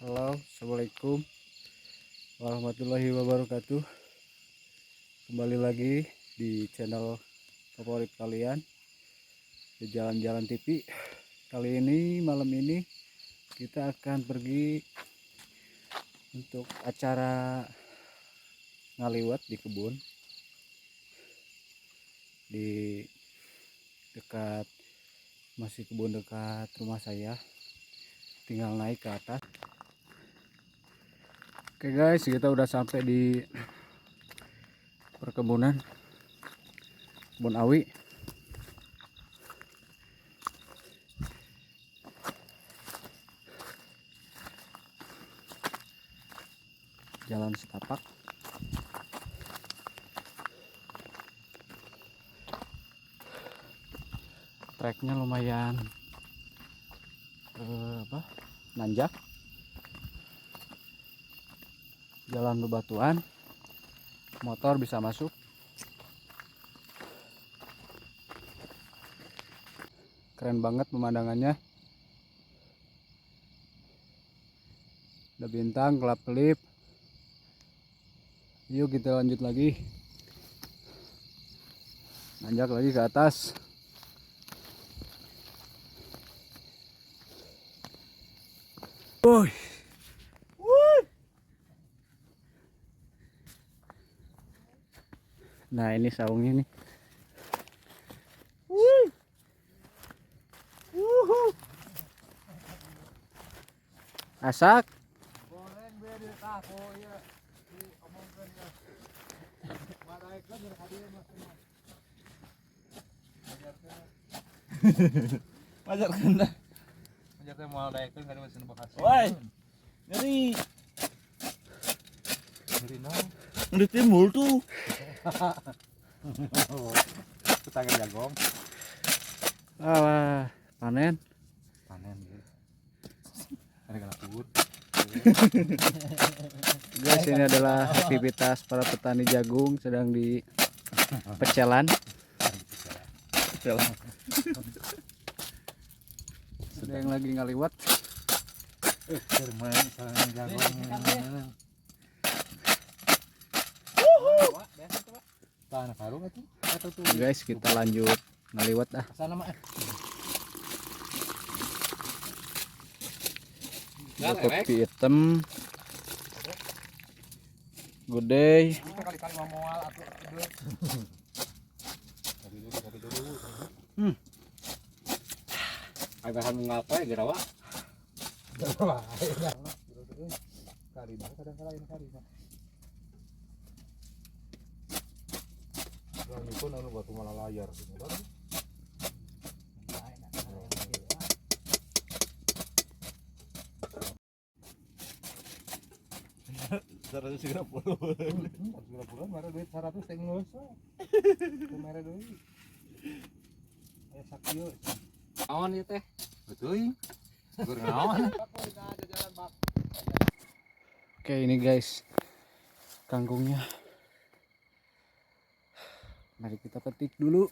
Halo, assalamualaikum warahmatullahi wabarakatuh. Kembali lagi di channel favorit kalian di Jalan-Jalan TV. Kali ini malam ini kita akan pergi untuk acara ngaliwat di kebun di dekat kebun dekat rumah saya. Tinggal naik ke atas. Oke guys, kita udah sampai di perkebunan kebun awi. Jalan setapak. Treknya lumayan nanjak. Jalan bebatuan, motor bisa masuk. Keren banget pemandangannya. Ada bintang kelap-kelip. Yuk kita lanjut lagi. Nanjak lagi ke atas. Woi. Nah, ini saungnya nih. Asak. Wajar kan dah. Wajar teh moal daekeun ka mesin bekas. Woi. Nyeri. Nyeri naon? Di timbul tuh. Tetangga jagong. Panen. Panen gitu. Ada kena kubur. Guys, ini adalah aktivitas para petani jagung sedang di pecelan. Ada yang lagi ngaliwat. Bermain sarang jagong. Tanah karung atuh. Guys, kita lanjut ngaliwat dah. Sana mah. Ada kopi hitam. Good day. Kali-kali mau moal atuh. Kopi dulu. Agahan ngapai gerawa. Gerawa. Kali bah kadang-kadang kali mah. Yang itu nanu batu malah layar gitu kan. Seratus segera puluh. Segera puluh, mana duit 100 tenggeus. Kemana duit? Aya sakio. Naon ieu teh? Betul. Gur naon? Oke, ini guys kangkungnya. Mari kita petik dulu.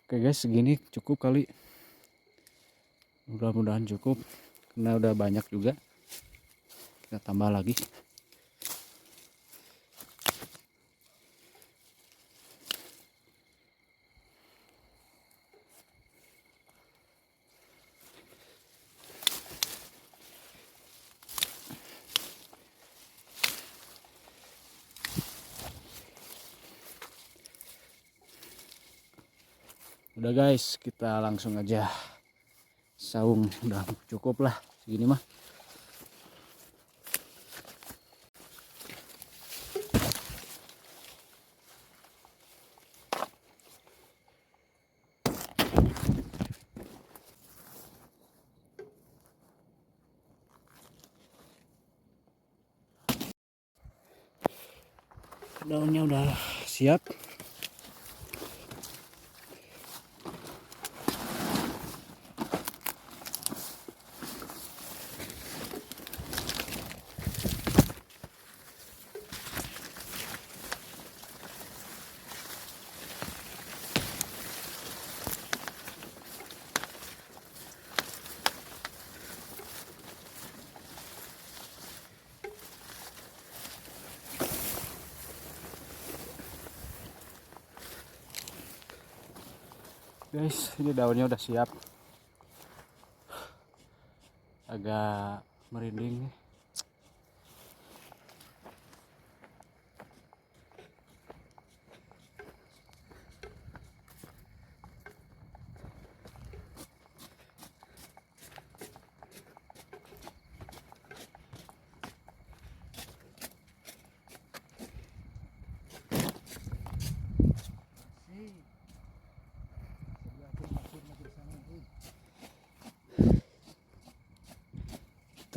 Oke guys, segini cukup kali. Mudah-mudahan cukup karena udah banyak juga. Kita tambah lagi. Udah guys, kita langsung aja saung. Udah cukup lah segini mah. Daunnya udah siap. Guys, ini daunnya udah siap. Agak merinding nih.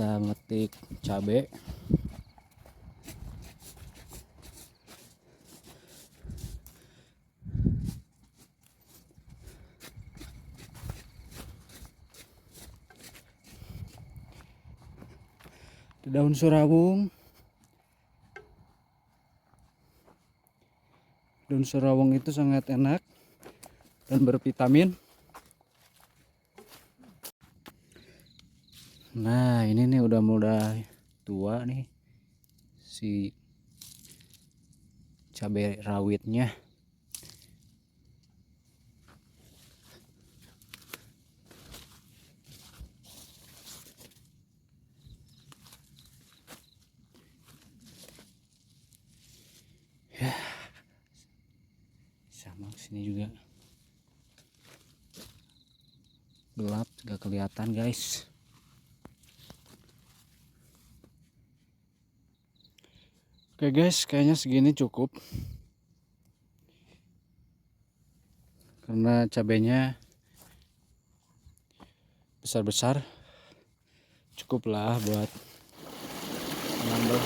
Kita metik cabai. Daun serawung. Daun serawung itu sangat enak dan bervitamin. Nah, ini nih udah mulai tua nih si cabai rawitnya. Ya, sama sini juga gelap, gak kelihatan guys. Oke guys, kayaknya segini cukup karena cabenya besar-besar, cukup lah buat nambah